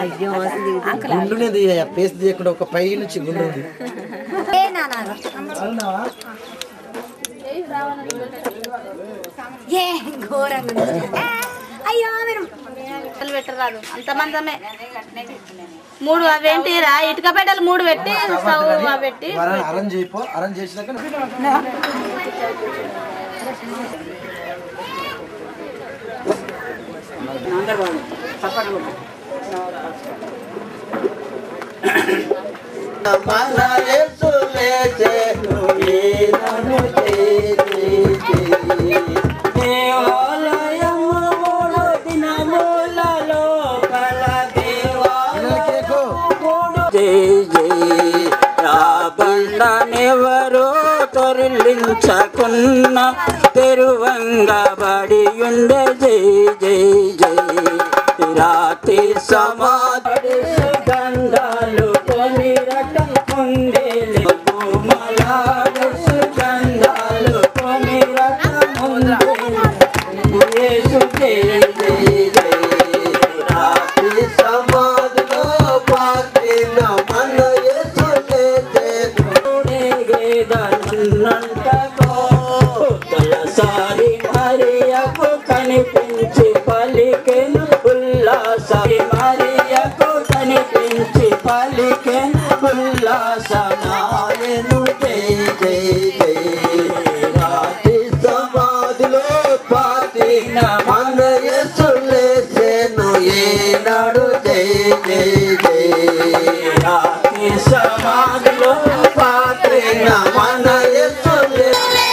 అయ్యో గుండునే పేస్ట్ తీయకుండా ఒక పై నుంచి గుండు ఉంది. అయ్యో పెట్టరాదు అంతమందమే 3 అవేంటి రా ఇటుక పెట్టాలి 3 పెట్టి స్టవ్ పెట్టి అరేంజ్ అయిపో. అరేంజ్ చేసినాక బండనెవరో తొరలించకున్న తెరువంగబడి ఉండే జై జై జై రాతి సమాధి సుగంధాలు కొని రకం పొందేలి మలాడు సుగంధాలు కొని రకం పొందేలి యేసు జై జై జై రాతి సమాధిలో పాతిన మన యేసు తలసారి మరియకు కనిపించి పలికెను ఉల్లాసారి మరియకు కనిపించి పలికెను ఉల్లాసనాయను జై జై జై రాతి సమాధిలో పాతిన మన యేసు లేచెను ఏనాడు జై జై జై రాతి సమాధిలో పాతిన మన యేసు జయ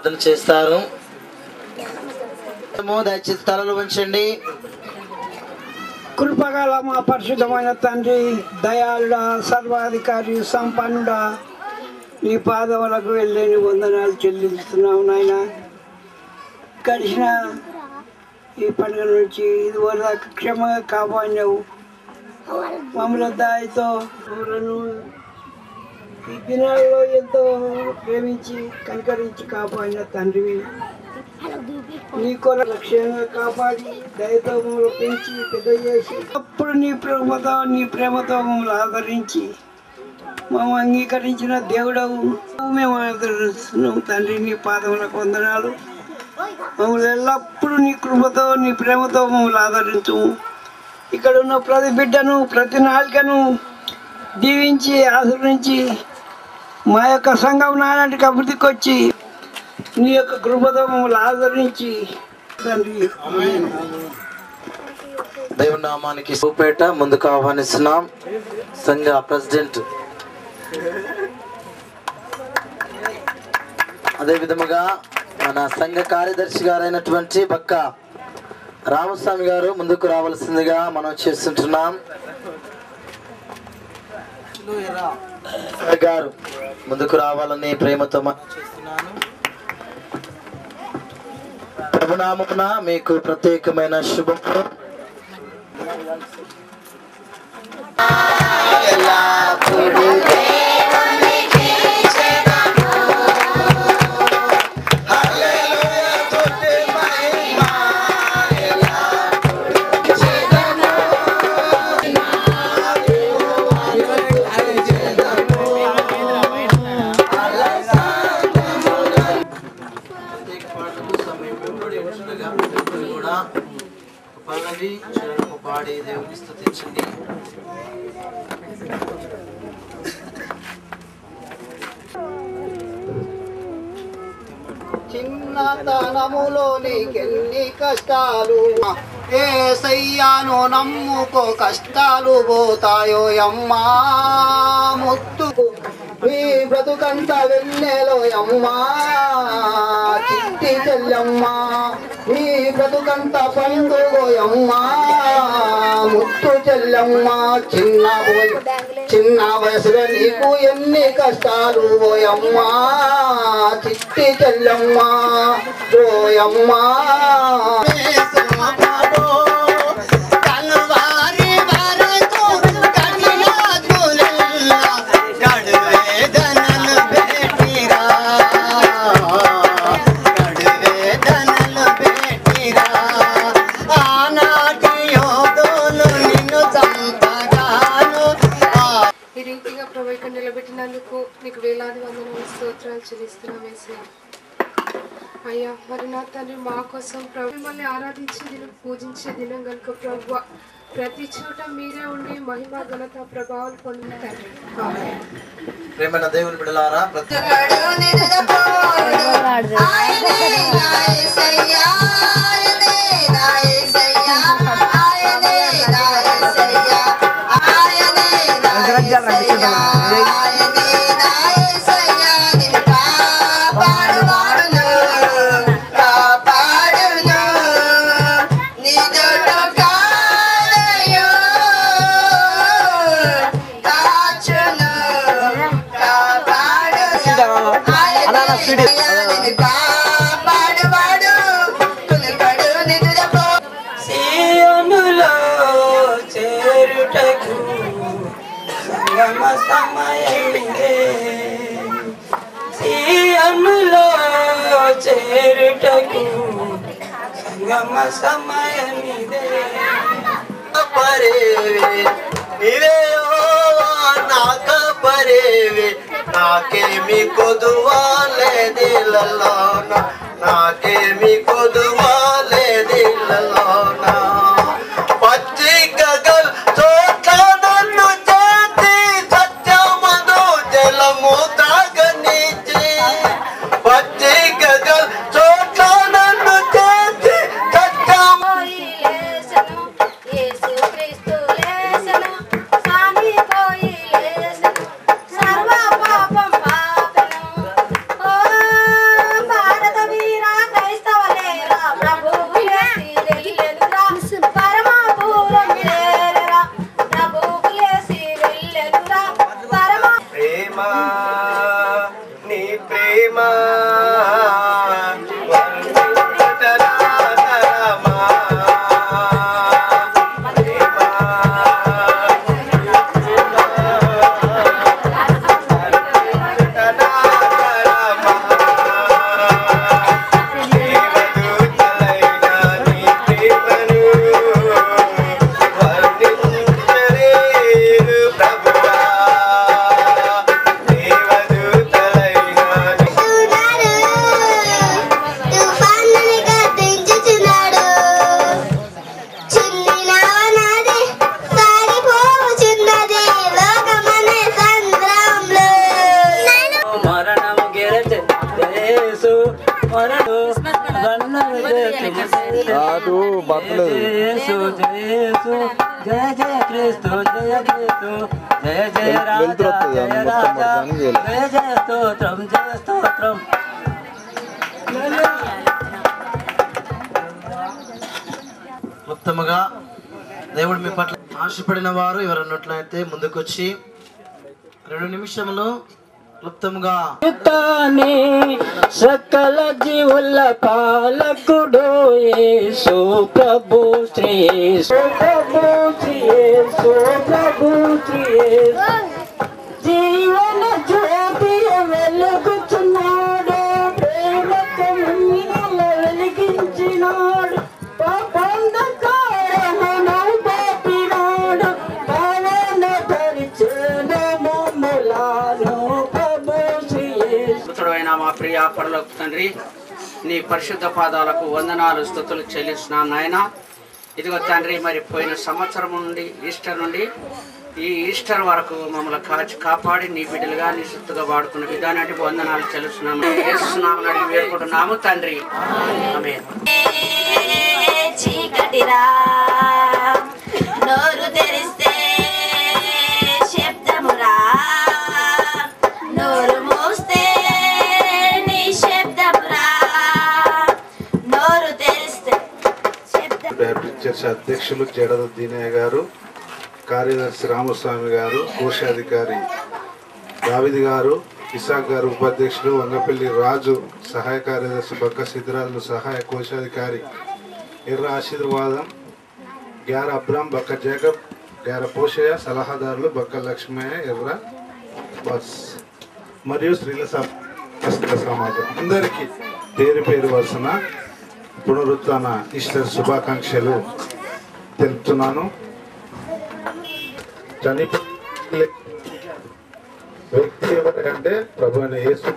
ప్రార్థన చేస్తారు. దయచేసి తలలు వంచండి. కృపగల మా పరిశుద్ధమైన తండ్రి, దయాళుడా, సర్వాధికారి, సంపన్నుడా, నీ పాదములకు వెళ్ళని వందనాలు చెల్లిస్తున్నావు నాయన. గడిచిన ఈ పండుగ నుంచి ఇదివరకు క్షేమంగా కాపాడినావు. మమ్మల్ని దాయితో ఈ దినాల్లో ఎంతో ప్రేమించి కనికరించి కాపాడిన తండ్రివి. నీ కొరకు లక్ష్యంగా కాపాడి దయతో మమ్మల్ని పెంచి పెద్ద చేసి అప్పుడు నీ ప్రేమతో మమ్మల్ని ఆదరించి మమ్మల్ని అంగీకరించిన దేవుడవు మేము ఆదరిస్తున్నాం తండ్రి. నీ పాదములకు వందనాలు. మమ్మల్ని ఎల్లప్పుడూ నీ కృపతో నీ ప్రేమతో మమ్మల్ని ఆదరించు. ఇక్కడ ఉన్న ప్రతి బిడ్డను ప్రతి నాలుకను దీవించి ఆదరించి మా యొక్క సంఘం నానాటికి అభివృద్ధికి వచ్చి నీ యొక్క కృపతో మమ్మల్ని ఆదరించి తండ్రి. దేవుని నామానికి సూపేట ముందుకు ఆహ్వానిస్తున్నాం. సంఘ ప్రెసిడెంట్ అదే విధముగా మన సంఘ కార్యదర్శి గారైనటువంటి బక్క రామస్వామి గారు ముందుకు రావాల్సిందిగా మనం చేస్తుంటున్నాం. గారు ముందుకు రావాలని ప్రేమతో మనం చేస్తున్నాను. ప్రభునామమున మీకు ప్రత్యేకమైన శుభము. పల్లవి చరణము పాడి దేవుని స్తుతించండి. చిన్నతనములో నీకెన్ని కష్టాలు, యేసయ్యను నమ్ముకో కష్టాలు పోతాయో అమ్మా. ముత్తుకు నీ బ్రతుకంత వెన్నెలో అమ్మా. చిట్టి చెల్లెమ్మా నీ బ్రతుకంత పండుగోయమ్మా. ముత్తు చెల్లెమ్మా చిన్న వయసులో నీకు ఎన్ని కష్టాలు పోయమ్మా. చిట్టి చెల్లెమ్మా పోయమ్మా. నిలబెట్టినందుకు నీకు వేలాది వందనాలు స్తోత్రాలు చెల్లిస్తున్నాం యేసయ్యా. అయ్యా మరి నా తండ్రి మా కోసం మిమ్మల్ని ఆరాధించే దినం పూజించే దినం కనుక ప్రభువా ప్రతి చోట మీరే ఉండి మహిమ ఘనత ప్రభావాలు పొందుతారు. ప్రేమైన దేవుని బిడ్డలారా సీయోనులో చేరుటకు సంగమ సమయమిదే. సీయోనులో చేరుటకు సంగమ సమయమిదే. నాకేమి కొదువాలేదిలలోన, నాకేమి కొదువాలేదిలలోన. పచ్చికగల్ చోట్ల నన్ను చేతి సత్యమను జలము తాగనిచి. పచ్చికగల్ చోట్ల నన్ను చేతి సత్యము సర్వ పాపం పాపను ఓ భారత ప్రేమ వర్ణించుటనాతరమా జయ జయ క్రీస్తు జయ క్రీస్తు జయ జయ రాజా జయ రాజా జయ జయ స్తోత్రం జయ స్తోత్రం. మొత్తముగా దేవుడు మీ పట్ల ఆశపడిన వారు ఎవరన్నట్లయితే ముందుకొచ్చి 2 నిమిషములు క్లుప్తంగా సకల జీవుల పాలకుడు యేసు ప్రభు శ్రీ యేసు ప్రభు శ్రీ యేసు ప్రభు శ్రీ యేసు జీవన జ్యోతి వెలుగుచున్నాడు ప్రేమకు వెలిగించినాడు పాపంధకారమును పాపినాడు పావన పరిచన మమ్ములను మా ప్రియ పరలోక తండ్రి, నీ పరిశుద్ధ పాదాలకు వందనాలు స్తుతులు చెల్లిస్తున్నాం నాయన. ఇదిగో తండ్రి, మరి పోయిన సంవత్సరం నుండి ఈస్టర్ నుండి ఈ ఈస్టర్ వరకు మమ్మల్ని కాచి కాపాడి నీ బిడ్డలుగా నీ సొత్తుగా వాడుకున్న విధానానికి వందనాలు చెల్లిస్తున్నాము. యేసునామమున అడిగి వేడుకుంటున్నాము తండ్రి, ఆమేన్. చీకటిరా నోరు తెరిస్తే శబ్దమురా, నోరు మూస్తే నిశ్శబ్దమురా, నోరు తెరిస్తే బ్యాప్టిస్ట్ చర్చ్ అధ్యక్షులు జడద దీనయ్య గారు, కార్యదర్శి రామస్వామి గారు, కోశాధికారి దావిద్ గారు, ఇసాక్ గారు ఉపాధ్యక్షులు, వంగపల్లి రాజు సహాయ కార్యదర్శి, బక్క సిద్ధరాజులు సహాయ కోశాధికారి, ఎర్ర ఆశీర్వాదం, గ్యార అబ్రామ్, బక్క జేకబ్, గ్యార పోషయ్య సలహాదారులు, బక్క లక్ష్మయ్య, ఎర్ర బస్ మరియు స్త్రీల సమాజం అందరికీ పేరు పేరు వరుసన పునరుత్థాన ఈస్టర్ శుభాకాంక్షలు తెలుపుతున్నాను. చనిపోయిన వ్యక్తి ఎవరంటే ప్రభు అయిన యేసు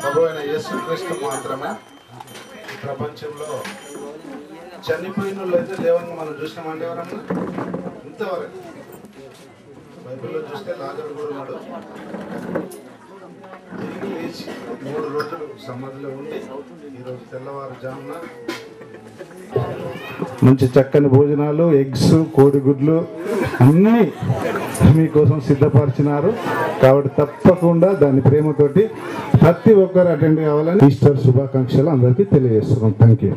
ప్రభు అయిన యేసుక్రీస్తు మాత్రమే ఈ ప్రపంచంలో చనిపోయిన వాళ్ళైతే లేవని మనం చూసినామంటే ఎవరన్నా ఇంతవరకు బైబిల్లో చూస్తే లాజరు కూడా ఉన్నాడు. తిరిగి లేచి 3 రోజులు సమాధిలో ఉండి ఈరోజు తెల్లవారుజామున మంచి చక్కని భోజనాలు, ఎగ్స్, కోడిగుడ్లు అన్నీ మీకోసం సిద్ధపరిచినారు. కాబట్టి తప్పకుండా దాని ప్రేమతోటి ప్రతి ఒక్కరు అటెండ్ కావాలని ఈస్టర్ శుభాకాంక్షలు అందరికీ తెలియజేస్తున్నాం. Thank you.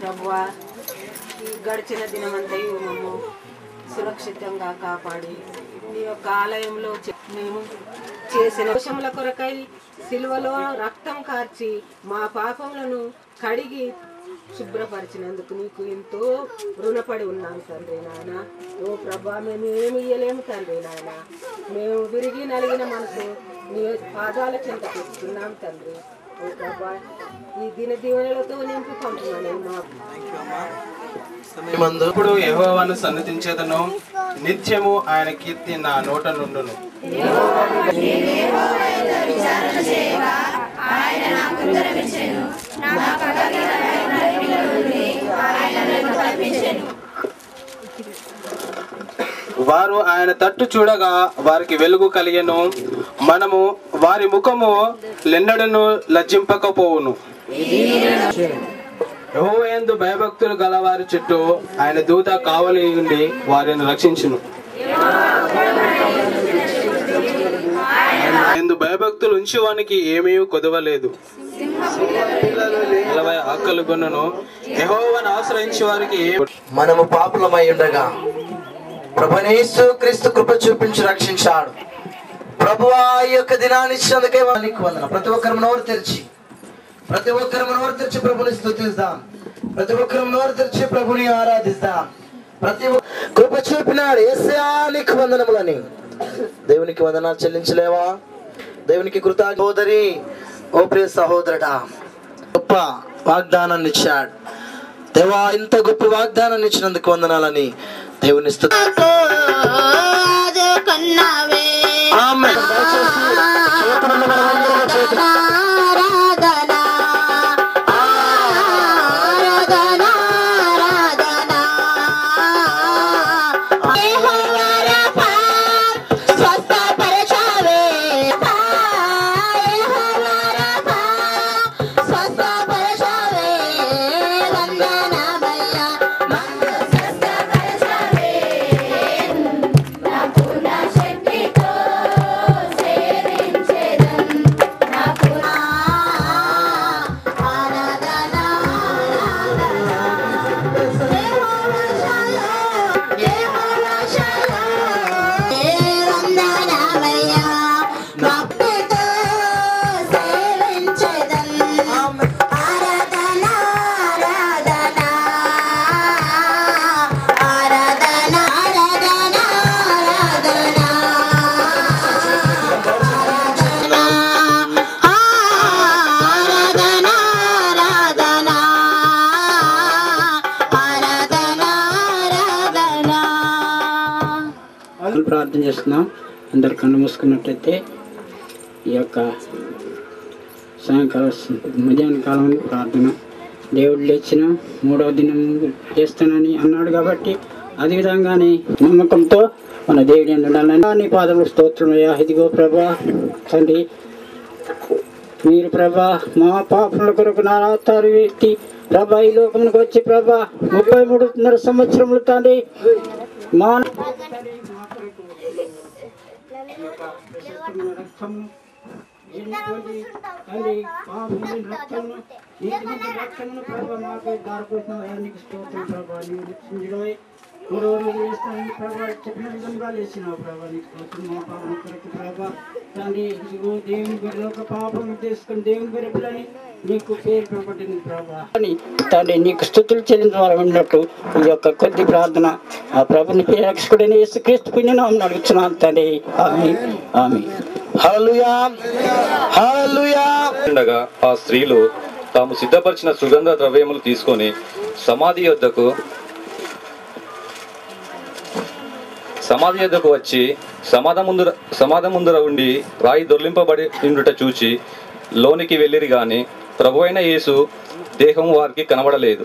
ప్రభువా, ఈ గడిచిన దినమంతయు మేము సురక్షితంగా కాపాడి నీ యొక్క ఆలయంలో మేము చేసిన దోషముల కొరకై సిలువలో రక్తం కార్చి మా పాపములను కడిగి శుభ్రపరిచినందుకు నీకు ఎంతో రుణపడి ఉన్నాం తండ్రి నాయన. ఓ ప్రభా, మేము ఏమి ఇయ్యలేము తండ్రి నాయన. మేము విరిగి నలిగిన మనసు నీ పాదాల చెంత పెట్టుకున్నాం తండ్రి. ఓ ప్రభా, ఈ దిన దీవెనలతో నింపి పంపమని ఇప్పుడు యెహోవాను సన్నిధించేదను, నిత్యము ఆయన కీర్తి నా నోట నుండును. వారు ఆయన తట్టు చూడగా వారికి వెలుగు కలిగెను, మనము వారి ముఖము లెన్నడను లజ్జింపకపోవును. యెహోవాయందు భయభక్తులు గలవారి చుట్టూ ఆయన దూత కావలి ఉండి వారిని రక్షించును. ఎందు భయభక్తులు ఉంచువానికి ఏమీ కొదవలేదు. నలభై ఆకలి గొన్నను. యెహోవాను ఆశ్రయించి వారికి మనము పాపులమై ఉండగా ప్రభువైన యేసు క్రీస్తు కృప చూపించి రక్షించాడు. ప్రభువా ఈ యొక్క దినాన్ని ఇచ్చినందుకే నీకు వందనాలు. ప్రతి ఒక్కరు నోరు తెరిచి ప్రభుని స్తుతిద్దాం. ప్రతి ఒక్కరు నోరు తెరిచి ప్రభుని ఆరాధిస్తాం. కృప చూపినాడు యేసయ్యా నీకు వందనములని. దేవునికి వందనాలు చెల్లించలేవా? దేవునికి కృతజ్ఞత. సోదరి, ఓ ప్రియ సహోదరుడా, గొప్ప వాగ్దానాన్ని ఇచ్చాడు దేవా. ఇంత గొప్ప వాగ్దానాన్ని ఇచ్చినందుకు వందనాలని దేవుని స్తుతి. ఆమేన్. ప్రార్థన చేస్తున్నాం. అందరు కళ్ళు మూసుకున్నట్టయితే ఈ యొక్క సాయంకాలం మధ్యాహ్న కాలం ప్రార్థన. దేవుడు లేచిన 3వ దినం చేస్తానని అన్నాడు కాబట్టి అదేవిధంగానే నమ్మకంతో మన దేవుడి ఉండాలని నీ పాదములు స్తోత్రమయ్యా. ఇదిగో ప్రభా తండ్రి, మీరు ప్రభా మా పాపముల కొరకు నారాతారు వ్యక్తి ప్రభా ఈ లోకమునికి వచ్చి ప్రభా 33 సంవత్సరములు తండ్రి మా చెప్పిన విధంగా లేచిన ప్రభా తండ్రి దేవుని గొర్రెల పాపం తీసుకుని దేవుని గొర్రెలని నీకు పేరు పెట్టబడింది ప్రభా తండ్రి. నీకు స్తుతులు చెల్లించడం ఉన్నట్టు ఈ యొక్క కొద్ది ప్రార్థన ఆ ప్రభుని రక్షకుడైన యేసుక్రీస్తు పుణ్యనామమున అడుగుతున్నాను తండ్రి. ఆమేన్ ఆమేన్. హల్లెలూయా హల్లెలూయా. ఉండగా ఆ స్త్రీలు తాము సిద్ధపరిచిన సుగంధ ద్రవ్యములు తీసుకొని సమాధి యొద్దకు వచ్చి సమాధి ముందర ఉండి రాయి దొర్లింపబడి ఉండుట చూచి లోనికి వెళ్ళిరి గాని ప్రభువైన యేసు దేహం వారికి కనబడలేదు.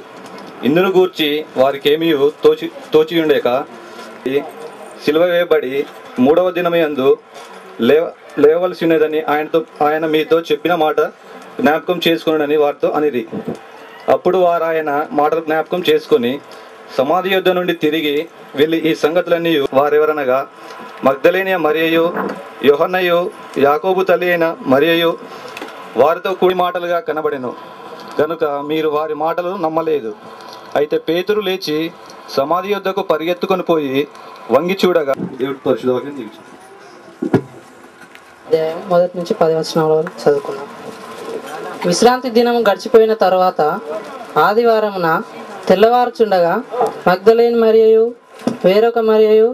ఇందును గూర్చి వారికేమీ తోచియుండక సిలువ వేయబడి 3వ దినమందు లేవవలసి ఉన్నదని ఆయన మీతో చెప్పిన మాట జ్ఞాపకం చేసుకున్నాడని వారితో అనిరి. అప్పుడు వారు ఆయన మాటలు జ్ఞాపకం చేసుకుని సమాధి యొద్ద నుండి తిరిగి వెళ్ళి ఈ సంగతులన్నీ వారెవరనగా మగ్దలేనియ మరియయు, యోహన్నయు, యాకోబు తల్లి అయిన మరియయు వారితో కూడి మాటలుగా కనబడెను కనుక మీరు వారి మాటలు నమ్మలేదు. అయితే పేతురు లేచి సమాధి యొద్దకు పరిగెత్తుకొని పోయి వంగి చూడగా దేవుడి పరిశుద్ధ 1 నుంచి 10 వచనాల వరకు చదువుకున్నాం. విశ్రాంతి దినం గడిచిపోయిన తరువాత ఆదివారమున తెల్లవారుచుండగా మగ్దలేని మరియయు వేరొక మరియయు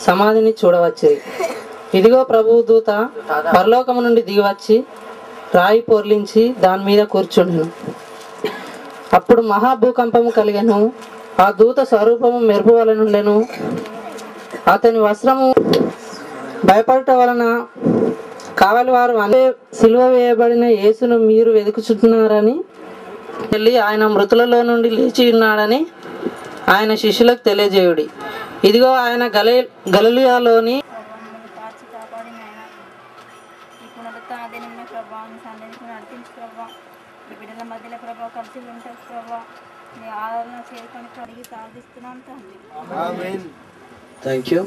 సమాధిని చూడవచ్చిరి. ఇదిగో ప్రభువు దూత పరలోకము నుండి దిగివచ్చి రాయి పొర్లించి దాని మీద కూర్చుండెను. అప్పుడు మహాభూకంపము కలిగెను. ఆ దూత స్వరూపము మెరుపు వలనుండెను. అతని వస్త్రము భయపడట వలన కావలి వారు సిలువ వేయబడిన యేసును మీరు వెతుకుచున్నారని వెళ్ళి ఆయన మృతులలో నుండి లేచి ఉన్నాడని ఆయన శిష్యులకు తెలియజేయుడి. ఇదిగో ఆయన గలిలయలోని థ్యాంక్ యూ.